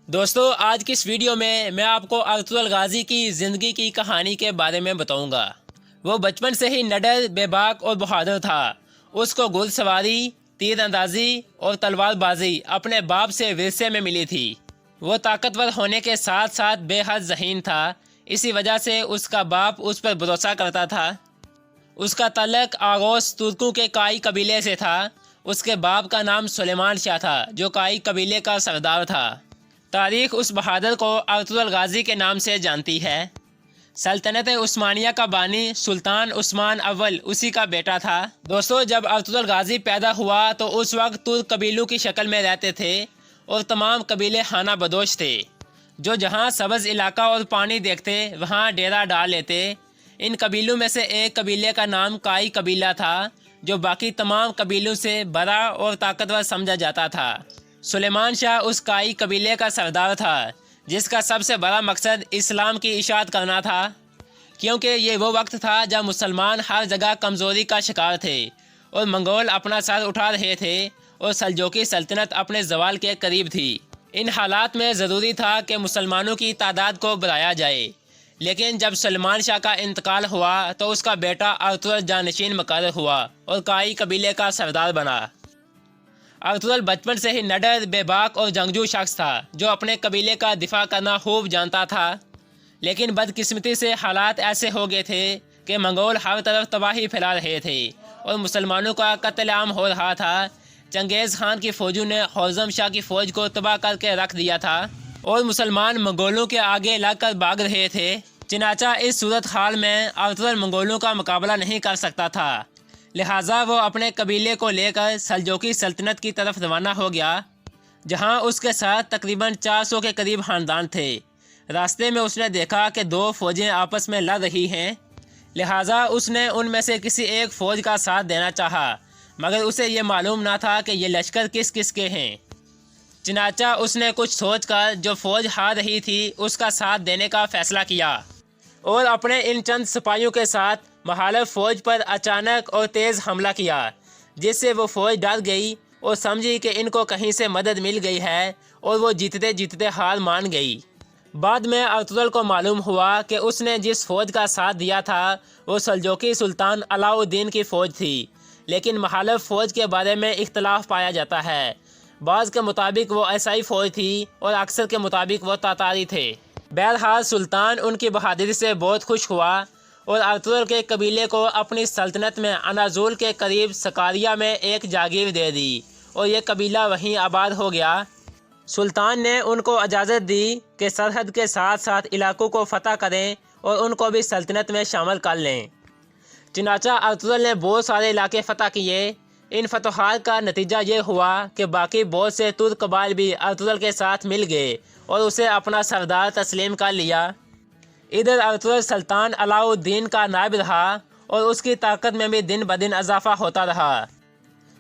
دوستو آج کی اس ویڈیو میں آپ کو ارطغرل غازی کی زندگی کی کہانی کے بارے میں بتاؤں گا۔ وہ بچپن سے ہی نڈر، بے باک اور بہادر تھا۔ اس کو گھڑ سواری، تیر اندازی اور تلوار بازی اپنے باپ سے ورثے میں ملی تھی۔ وہ طاقتور ہونے کے ساتھ ساتھ بے حد ذہین تھا، اسی وجہ سے اس کا باپ اس پر بھروسہ کرتا تھا۔ اس کا تعلق آغوس ترکوں کے کائی قبیلے سے تھا۔ اس کے باپ کا نام سلیمان شاہ تھا جو کائی قبیلے کا سردار تھا۔ تاریخ اس بہادر کو ارطغرل غازی کے نام سے جانتی ہے۔ سلطنت عثمانیہ کا بانی سلطان عثمان اول اسی کا بیٹا تھا۔ دوستو جب ارطغرل غازی پیدا ہوا تو اس وقت ترک قبیلوں کی شکل میں رہتے تھے اور تمام قبیلے خانہ بدوش تھے، جو جہاں سبز علاقہ اور پانی دیکھتے وہاں ڈیرا ڈال لیتے۔ ان قبیلوں میں سے ایک قبیلے کا نام کائی قبیلہ تھا، جو باقی تمام قبیلوں سے بڑا اور طاقتور سمجھا جاتا تھا۔ سلیمان شاہ اس کائی قبیلے کا سردار تھا جس کا سب سے بڑا مقصد اسلام کی اشاعت کرنا تھا، کیونکہ یہ وہ وقت تھا جب مسلمان ہر جگہ کمزوری کا شکار تھے اور منگول اپنا سر اٹھا رہے تھے اور سلجوقی سلطنت اپنے زوال کے قریب تھی۔ ان حالات میں ضروری تھا کہ مسلمانوں کی تعداد کو بڑھایا جائے، لیکن جب سلیمان شاہ کا انتقال ہوا تو اس کا بیٹا ارطغرل جانشین مقرر ہوا اور کائی قبیلے کا سردار بنا۔ ارطغرل بچپن سے ہی نڈر، بے باک اور جنگجو شخص تھا جو اپنے قبیلے کا دفاع کرنا خوب جانتا تھا، لیکن بدقسمتی سے حالات ایسے ہو گئے تھے کہ منگول ہر طرف تباہی پھیلا رہے تھے اور مسلمانوں کا قتل عام ہو رہا تھا۔ چنگیز خان کی فوجوں نے خوارزم شاہ کی فوج کو تباہ کر کے رکھ دیا تھا اور مسلمان منگولوں کے آگے لگ کر بھاگ رہے تھے۔ چنانچہ اس صورتحال میں ارطغرل منگولوں کا مقابلہ نہیں کر سکتا تھا، لہٰذا وہ اپنے قبیلے کو لے کر سلجوقی سلطنت کی طرف روانہ ہو گیا، جہاں اس کے ساتھ تقریباً 400 کے قریب خاندان تھے۔ راستے میں اس نے دیکھا کہ دو فوجیں آپس میں لڑ رہی ہیں، لہٰذا اس نے ان میں سے کسی ایک فوج کا ساتھ دینا چاہا، مگر اسے یہ معلوم نہ تھا کہ یہ لشکر کس کس کے ہیں۔ چنانچہ اس نے کچھ سوچ کر جو فوج ہار رہی تھی اس کا ساتھ دینے کا فیصلہ کیا اور اپنے ان چند سپاہیوں کے ساتھ مخالف فوج پر اچانک اور تیز حملہ کیا، جس سے وہ فوج ڈر گئی اور سمجھی کہ ان کو کہیں سے مدد مل گئی ہے اور وہ جیتتے جیتتے ہار مان گئی۔ بعد میں ارطغرل کو معلوم ہوا کہ اس نے جس فوج کا ساتھ دیا تھا وہ سلجوقی سلطان علاؤ الدین کی فوج تھی، لیکن مخالف فوج کے بارے میں اختلاف پایا جاتا ہے۔ بعض کے مطابق وہ عیسائی فوج تھی اور اکثر کے مطابق وہ تاتاری تھے۔ بہرحال سلطان ان کی بہادری سے بہت خوش ہوا اور ارطغرل کے قبیلے کو اپنی سلطنت میں اناضول کے قریب سکاریا میں ایک جاگیر دے دی اور یہ قبیلہ وہیں آباد ہو گیا۔ سلطان نے ان کو اجازت دی کہ سرحد کے ساتھ ساتھ علاقوں کو فتح کریں اور ان کو بھی سلطنت میں شامل کر لیں۔ چنانچہ ارطغرل نے بہت سارے علاقے فتح کیے۔ ان فتوحات کا نتیجہ یہ ہوا کہ باقی بہت سے ترک قبائل بھی ارطغرل کے ساتھ مل گئے اور اسے اپنا سردار تسلیم کر لیا۔ ادھر ارطغرل سلطان علاؤ الدین کا نائب رہا اور اس کی طاقت میں بھی دن بدن اضافہ ہوتا رہا۔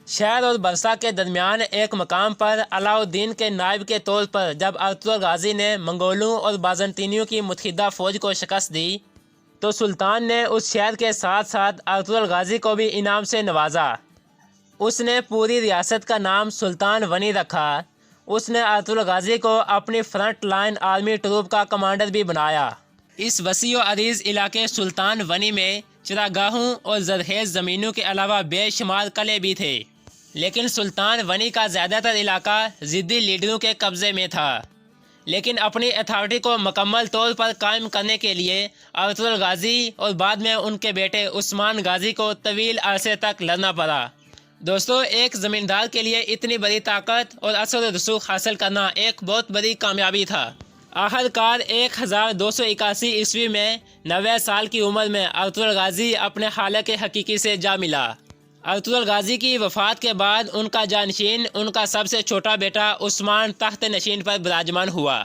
شہر اور برسا کے درمیان ایک مقام پر علاؤ الدین کے نائب کے طور پر جب ارطغرل غازی نے منگولوں اور بازنطینیوں کی متحدہ فوج کو شکست دی تو سلطان نے اس شہر کے ساتھ ساتھ ارطغرل غازی کو بھی انعام سے نوازا۔ اس نے پوری ریاست کا نام سلطان ونی رکھا۔ اس نے ارطغرل غازی کو اپنی فرنٹ لائن آرمی ٹروپ کا کمانڈر بھی بنایا۔ اس وسیع و عریض علاقے سلطان ونی میں چراگاہوں اور زرخیز زمینوں کے علاوہ بے شمار قلعے بھی تھے، لیکن سلطان ونی کا زیادہ تر علاقہ ضدی لیڈروں کے قبضے میں تھا۔ لیکن اپنی اتھارٹی کو مکمل طور پر قائم کرنے کے لیے ارطغرل غازی اور بعد میں ان کے بیٹے عثمان غازی کو طویل عرصے تک لڑنا پڑا۔ دوستو ایک زمیندار کے لیے اتنی بڑی طاقت اور اثر و رسوخ حاصل کرنا ایک بہت بڑی کامیابی تھا۔ آخرکار 1281 عیسوی میں 90 سال کی عمر میں ارطغرل غازی اپنے خالق حقیقی سے جا ملا۔ ارطغرل غازی کی وفات کے بعد ان کا جانشین ان کا سب سے چھوٹا بیٹا عثمان تخت نشین پر براجمان ہوا۔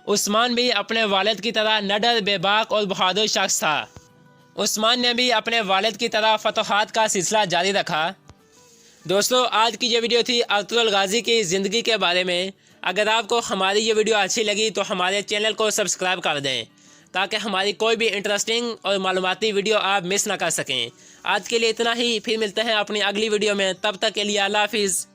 عثمان بھی اپنے والد کی طرح نڈر، بے باک اور بہادر شخص تھا۔ عثمان نے بھی اپنے والد کی طرح فتوحات کا سلسلہ جاری رکھا۔ دوستو آج کی یہ ویڈیو تھی ارطغرل غازی کی زندگی کے بارے میں۔ اگر آپ کو ہماری یہ ویڈیو اچھی لگی تو ہمارے چینل کو سبسکرائب کر دیں تاکہ ہماری کوئی بھی انٹرسٹنگ اور معلوماتی ویڈیو آپ مس نہ کر سکیں۔ آج کے لیے اتنا ہی، پھر ملتے ہیں اپنی اگلی ویڈیو میں، تب تک کے لیے اللہ حافظ۔